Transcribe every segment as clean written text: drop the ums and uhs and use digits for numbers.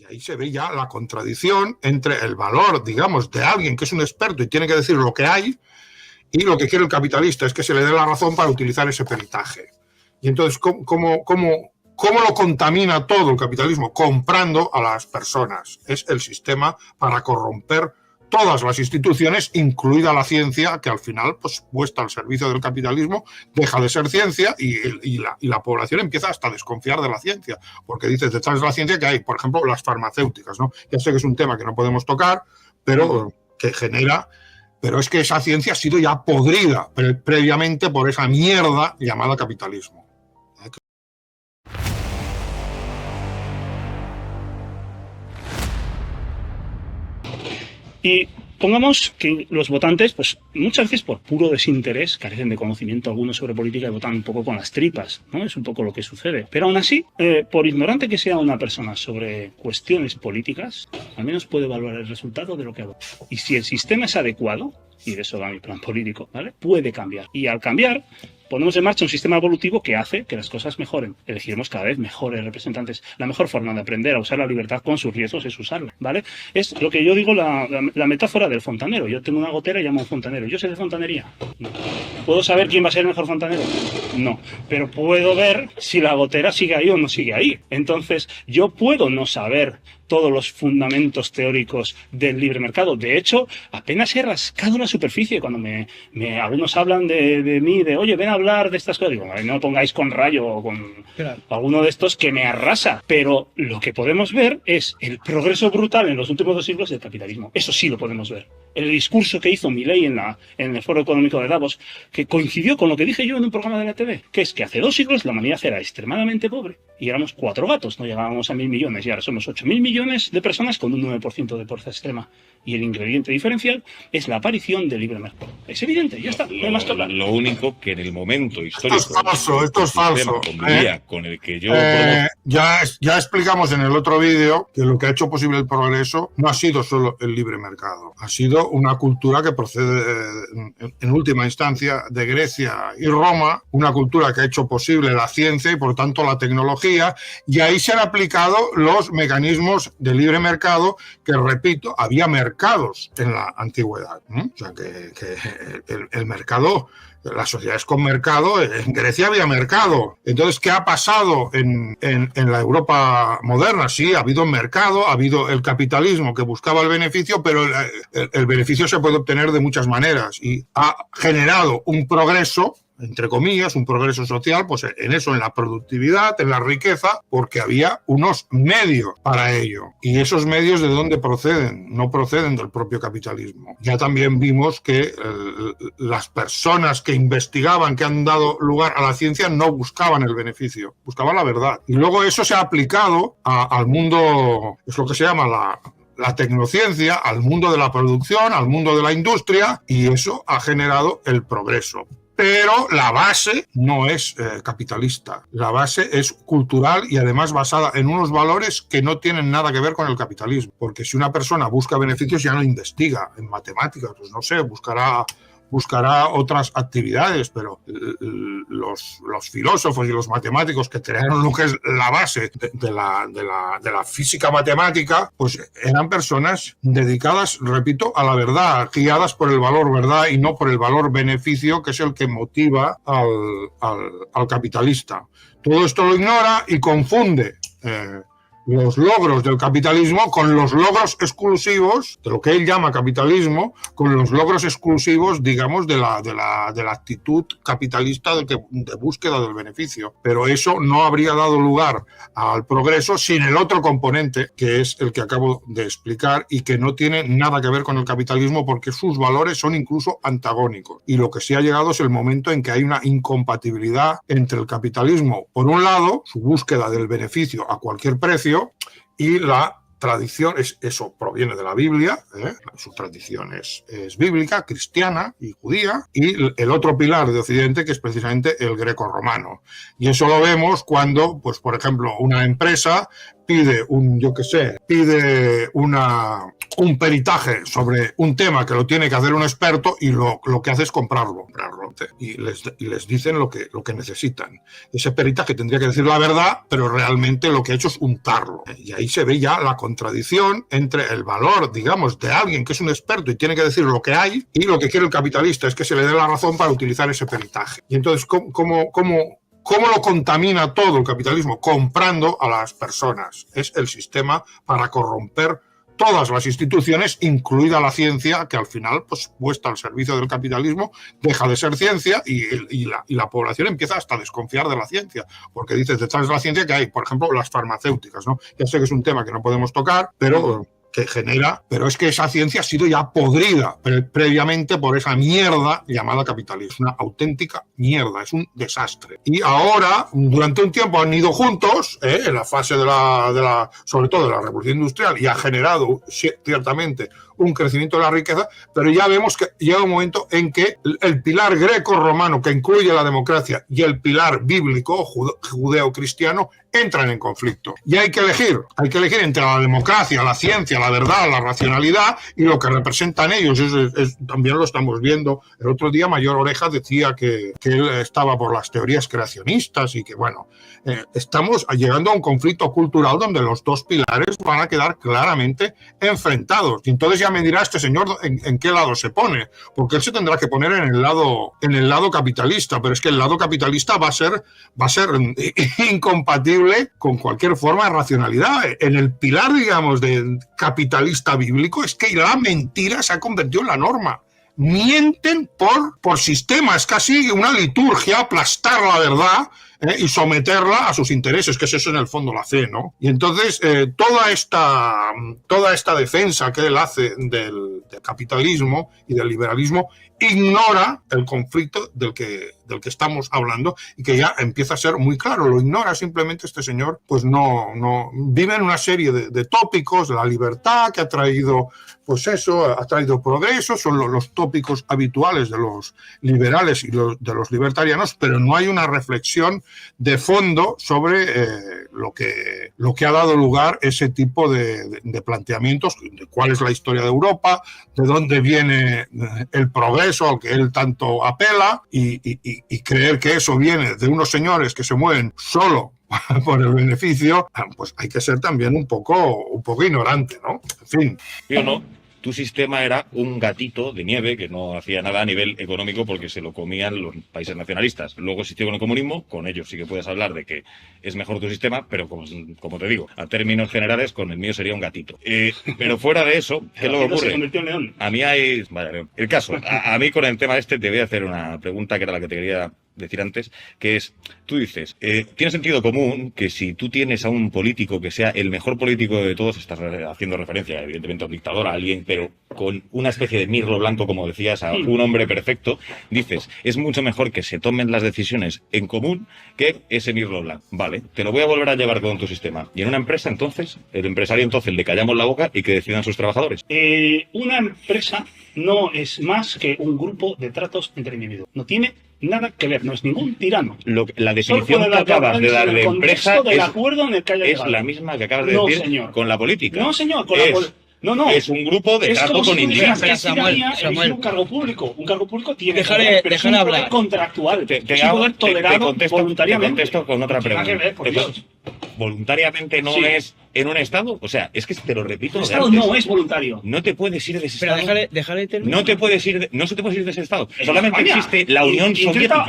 ahí se ve ya la contradicción entre el valor, digamos, de alguien que es un experto y tiene que decir lo que hay, y lo que quiere el capitalista es que se le dé la razón para utilizar ese peritaje. Y entonces, ¿cómo lo contamina todo el capitalismo? Comprando a las personas. Es el sistema para corromper todas las instituciones, incluida la ciencia, que al final, pues, puesta al servicio del capitalismo, deja de ser ciencia y la población empieza hasta a desconfiar de la ciencia, porque dices, detrás de la ciencia que hay, por ejemplo, las farmacéuticas, ¿no? Ya sé que es un tema que no podemos tocar, pero que genera... Pero es que esa ciencia ha sido ya podrida previamente por esa mierda llamada capitalismo. Y pongamos que los votantes, pues muchas veces por puro desinterés, carecen de conocimiento alguno sobre política y votan un poco con las tripas, ¿no? Es un poco lo que sucede. Pero aún así, por ignorante que sea una persona sobre cuestiones políticas, al menos puede evaluar el resultado de lo que ha votado. Y si el sistema es adecuado, y de eso va mi plan político, ¿vale? Puede cambiar. Y al cambiar, ponemos en marcha un sistema evolutivo que hace que las cosas mejoren. Elegiremos cada vez mejores representantes. La mejor forma de aprender a usar la libertad con sus riesgos es usarla, ¿vale? Es lo que yo digo, la metáfora del fontanero. Yo tengo una gotera y llamo a un fontanero. ¿Yo sé de fontanería? No. ¿Puedo saber quién va a ser el mejor fontanero? No. Pero puedo ver si la gotera sigue ahí o no sigue ahí. Entonces, yo puedo no saber todos los fundamentos teóricos del libre mercado. De hecho, apenas he rascado la superficie cuando algunos hablan de mí, de oye, ven a hablar de estas cosas. Digo, no me pongáis con Rayo o con alguno de estos que me arrasa. Pero lo que podemos ver es el progreso brutal en los últimos 2 siglos del capitalismo. Eso sí lo podemos ver. El discurso que hizo Milei en el Foro Económico de Davos, que coincidió con lo que dije yo en un programa de la TV, que es que hace 2 siglos la humanidad era extremadamente pobre y éramos 4 gatos, no llegábamos a 1.000 millones y ahora somos 8.000 millones de personas con un 9% de pobreza extrema. Y el ingrediente diferencial es la aparición del libre mercado. Es evidente, ya está, no hay más que hablar. Lo único que en el momento histórico... Esto es falso. Con el que yo... Ya explicamos en el otro vídeo que lo que ha hecho posible el progreso no ha sido solo el libre mercado, ha sido una cultura que procede en última instancia de Grecia y Roma, una cultura que ha hecho posible la ciencia y por tanto la tecnología, y ahí se han aplicado los mecanismos de libre mercado que, repito, había mercados en la antigüedad, ¿no? O sea, que el mercado, las sociedades con mercado, en Grecia había mercado. Entonces, ¿qué ha pasado en la Europa moderna? Sí, ha habido mercado, ha habido el capitalismo que buscaba el beneficio, pero el beneficio se puede obtener de muchas maneras y ha generado un progreso, entre comillas, un progreso social, pues en eso, en la productividad, en la riqueza, porque había unos medios para ello. ¿Y esos medios de dónde proceden? No proceden del propio capitalismo. Ya también vimos que las personas que investigaban, que han dado lugar a la ciencia, no buscaban el beneficio, buscaban la verdad. Y luego eso se ha aplicado al mundo, es lo que se llama la tecnociencia, al mundo de la producción, al mundo de la industria, y eso ha generado el progreso. Pero la base no es capitalista, la base es cultural y además basada en unos valores que no tienen nada que ver con el capitalismo. Porque si una persona busca beneficios ya no investiga en matemáticas, pues no sé, buscará otras actividades, pero los filósofos y los matemáticos que crearon lo que es la base de la física matemática, pues eran personas dedicadas, repito, a la verdad, guiadas por el valor verdad y no por el valor beneficio, que es el que motiva al capitalista. Todo esto lo ignora y confunde los logros del capitalismo con los logros exclusivos de lo que él llama capitalismo, con los logros exclusivos, digamos, de la actitud capitalista de búsqueda del beneficio. Pero eso no habría dado lugar al progreso sin el otro componente, que es el que acabo de explicar y que no tiene nada que ver con el capitalismo porque sus valores son incluso antagónicos. Y lo que sí ha llegado es el momento en que hay una incompatibilidad entre el capitalismo, por un lado, su búsqueda del beneficio a cualquier precio, y la tradición, eso proviene de la Biblia, su tradición es bíblica, cristiana y judía, y el otro pilar de Occidente, que es precisamente el greco-romano. Y eso lo vemos cuando, pues, por ejemplo, una empresa pide una un peritaje sobre un tema que lo tiene que hacer un experto y lo que hace es comprarlo y les dicen lo que necesitan. Ese peritaje tendría que decir la verdad, pero realmente lo que ha hecho es untarlo. Y ahí se ve ya la contradicción entre el valor, digamos, de alguien que es un experto y tiene que decir lo que hay, y lo que quiere el capitalista es que se le dé la razón para utilizar ese peritaje. Y entonces, ¿cómo lo contamina todo el capitalismo? Comprando a las personas. Es el sistema para corromper todas las instituciones, incluida la ciencia, que al final, pues, puesta al servicio del capitalismo, deja de ser ciencia y la población empieza hasta a desconfiar de la ciencia, porque dices, detrás de la ciencia que hay, por ejemplo, las farmacéuticas, ¿no? Ya sé que es un tema que no podemos tocar, pero que genera, pero es que esa ciencia ha sido ya podrida previamente por esa mierda llamada capitalismo. Es una auténtica mierda, es un desastre. Y ahora, durante un tiempo han ido juntos, en la fase sobre todo de la revolución industrial, y ha generado ciertamente un crecimiento de la riqueza, pero ya vemos que llega un momento en que el pilar greco-romano, que incluye la democracia, y el pilar bíblico, judeo-cristiano, entran en conflicto. Y hay que elegir entre la democracia, la ciencia, la verdad, la racionalidad y lo que representan ellos. También lo estamos viendo. El otro día Mayor Oreja decía que él estaba por las teorías creacionistas y que, bueno, estamos llegando a un conflicto cultural donde los dos pilares van a quedar claramente enfrentados. Y entonces ya me dirá este señor en qué lado se pone, porque él se tendrá que poner en el lado capitalista, pero es que el lado capitalista va a ser incompatible con cualquier forma de racionalidad. En el pilar, digamos, del capitalista bíblico es que la mentira se ha convertido en la norma. Mienten por sistema, es casi una liturgia, aplastar la verdad y someterla a sus intereses, que es eso en el fondo la fe, ¿no? Y entonces toda esta defensa que él hace del capitalismo y del liberalismo ignora el conflicto del que estamos hablando y que ya empieza a ser muy claro. Lo ignora simplemente este señor, pues no vive en una serie de tópicos de la libertad que ha traído, pues eso, ha traído progreso, son los tópicos habituales de los liberales y de los libertarianos, pero no hay una reflexión de fondo sobre lo que ha dado lugar ese tipo de planteamientos, de cuál es la historia de Europa, de dónde viene el progreso al que él tanto apela y creer que eso viene de unos señores que se mueven solo por el beneficio, pues hay que ser también un poco ignorante, ¿no? En fin. Yo no. Tu sistema era un gatito de nieve que no hacía nada a nivel económico porque se lo comían los países nacionalistas. Luego existió con el comunismo, con ellos sí que puedes hablar de que es mejor tu sistema, pero como te digo, a términos generales, con el mío sería un gatito. Pero fuera de eso, ¿qué es lo que ocurre? Se convirtió en león. A mí hay... Vale, el caso, a mí con el tema este te voy a hacer una pregunta que era la que te quería decir antes, que es, tú dices, tiene sentido común que si tú tienes a un político que sea el mejor político de todos, estás haciendo referencia evidentemente a un dictador, a alguien, pero con una especie de mirlo blanco, como decías, a un hombre perfecto, dices, es mucho mejor que se tomen las decisiones en común que ese mirlo blanco. Vale, te lo voy a volver a llevar con tu sistema. Y en una empresa, entonces, el empresario, entonces, le callamos la boca y que decidan sus trabajadores. Una empresa no es más que un grupo de tratos entre individuos. No tiene nada que ver, no es ningún tirano. La definición que acabas de dar de empresa es la misma que acabas de decir señor. Con la política. No, señor, No. Es un grupo de trato con individuos. Samuel. Un cargo público. Un cargo público tiene dejar hablar. Contractual. Te contesto con otra pregunta. ¿Voluntariamente no es en un Estado? O sea, es que te lo repito. El Estado no es voluntario. No te puedes ir de ese Pero Estado. déjale terminar. No se te puede ir de ese Estado. Solamente existe la Unión Soviética.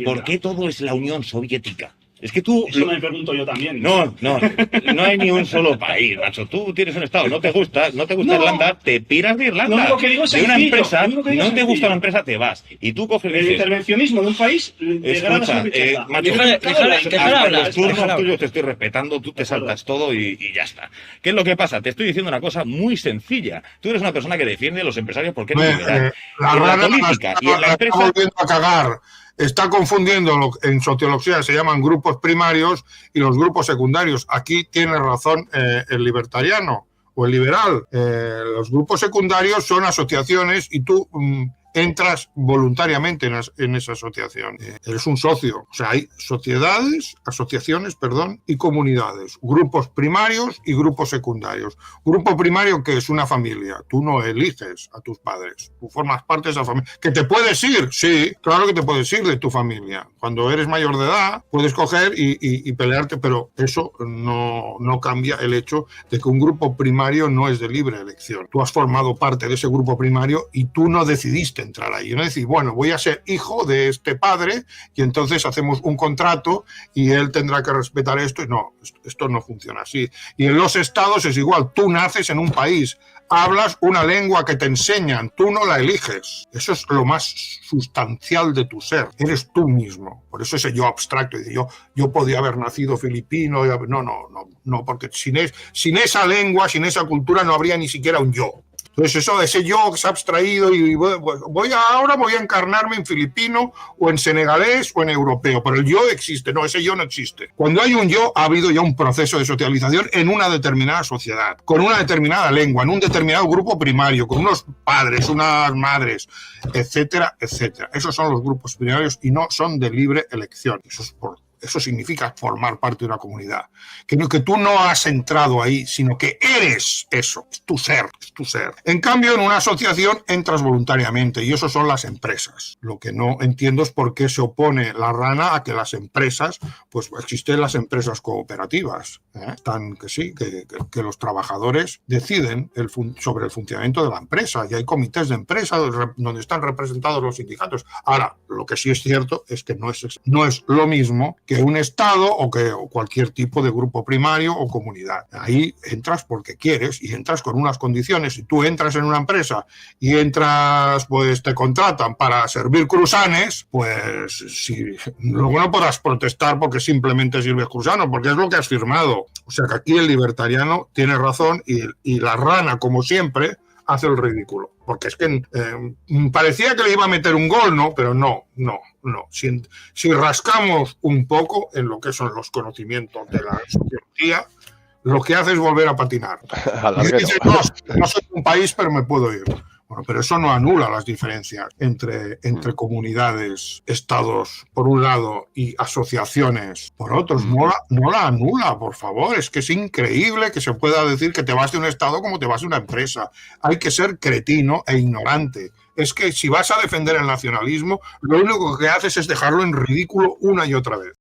¿Por qué todo es la Unión Soviética? Es que tú... Eso me pregunto yo también. No hay ni un solo país, macho. Tú tienes un Estado, no te gusta Irlanda, te piras de Irlanda. No, lo que digo es de una sencillo, empresa, no te gusta una empresa, te vas. Y tú coges... El intervencionismo de un país degrada su riqueza. Macho, los turnos tuyos te estoy respetando, tú te saltas todo y ya está. ¿Qué es lo que pasa? Te estoy diciendo una cosa muy sencilla. Tú eres una persona que defiende a los empresarios porque eres liberal. En la política y en la empresa... Está volviendo a cagar. Está confundiendo, en sociología se llaman grupos primarios y los grupos secundarios. Aquí tiene razón el libertariano o el liberal. Los grupos secundarios son asociaciones y tú entras voluntariamente en esa asociación. Eres un socio. O sea, hay asociaciones, y comunidades, grupos primarios y grupos secundarios. Grupo primario, que es una familia. Tú no eliges a tus padres, tú formas parte de esa familia. ¿Que te puedes ir? Sí, claro que te puedes ir de tu familia. Cuando eres mayor de edad, puedes coger y pelearte, pero eso no cambia el hecho de que un grupo primario no es de libre elección. Tú has formado parte de ese grupo primario y tú no decidiste entrar ahí. No decís, bueno, voy a ser hijo de este padre y entonces hacemos un contrato y él tendrá que respetar esto. Y no, esto no funciona así. Y en los estados es igual. Tú naces en un país, hablas una lengua que te enseñan, tú no la eliges. Eso es lo más sustancial de tu ser. Eres tú mismo. Por eso ese yo abstracto. Yo podía haber nacido filipino. No, porque sin esa lengua, sin esa cultura, no habría ni siquiera un yo. Entonces ese yo que se ha abstraído y ahora voy a encarnarme en filipino o en senegalés o en europeo, pero el yo existe, no, ese yo no existe. Cuando hay un yo, ha habido ya un proceso de socialización en una determinada sociedad, con una determinada lengua, en un determinado grupo primario, con unos padres, unas madres, etcétera, etcétera. Esos son los grupos primarios y no son de libre elección. Eso significa formar parte de una comunidad. Que tú no has entrado ahí, sino que eres eso, es tu ser. En cambio, en una asociación entras voluntariamente y eso son las empresas. Lo que no entiendo es por qué se opone la rana a que las empresas, pues existen las empresas cooperativas, que los trabajadores deciden sobre el funcionamiento de la empresa y hay comités de empresa donde están representados los sindicatos. Ahora, lo que sí es cierto es que no es lo mismo que un Estado o cualquier tipo de grupo primario o comunidad. Ahí entras porque quieres y entras con unas condiciones. Si tú entras en una empresa y pues te contratan para servir cruzanes, pues luego no podrás protestar porque simplemente sirves cruzanos, porque es lo que has firmado. O sea que aquí el libertariano tiene razón y la rana, como siempre, hace el ridículo. Porque es que parecía que le iba a meter un gol, ¿no? Pero no. Si rascamos un poco en lo que son los conocimientos de la sociología, lo que hace es volver a patinar. Y dice, no soy un país, pero me puedo ir. Bueno, pero eso no anula las diferencias entre comunidades, estados, por un lado, y asociaciones, por otros. No la anula, por favor. Es que es increíble que se pueda decir que te vas de un estado como te vas de una empresa. Hay que ser cretino e ignorante. Es que si vas a defender el nacionalismo, lo único que haces es dejarlo en ridículo una y otra vez.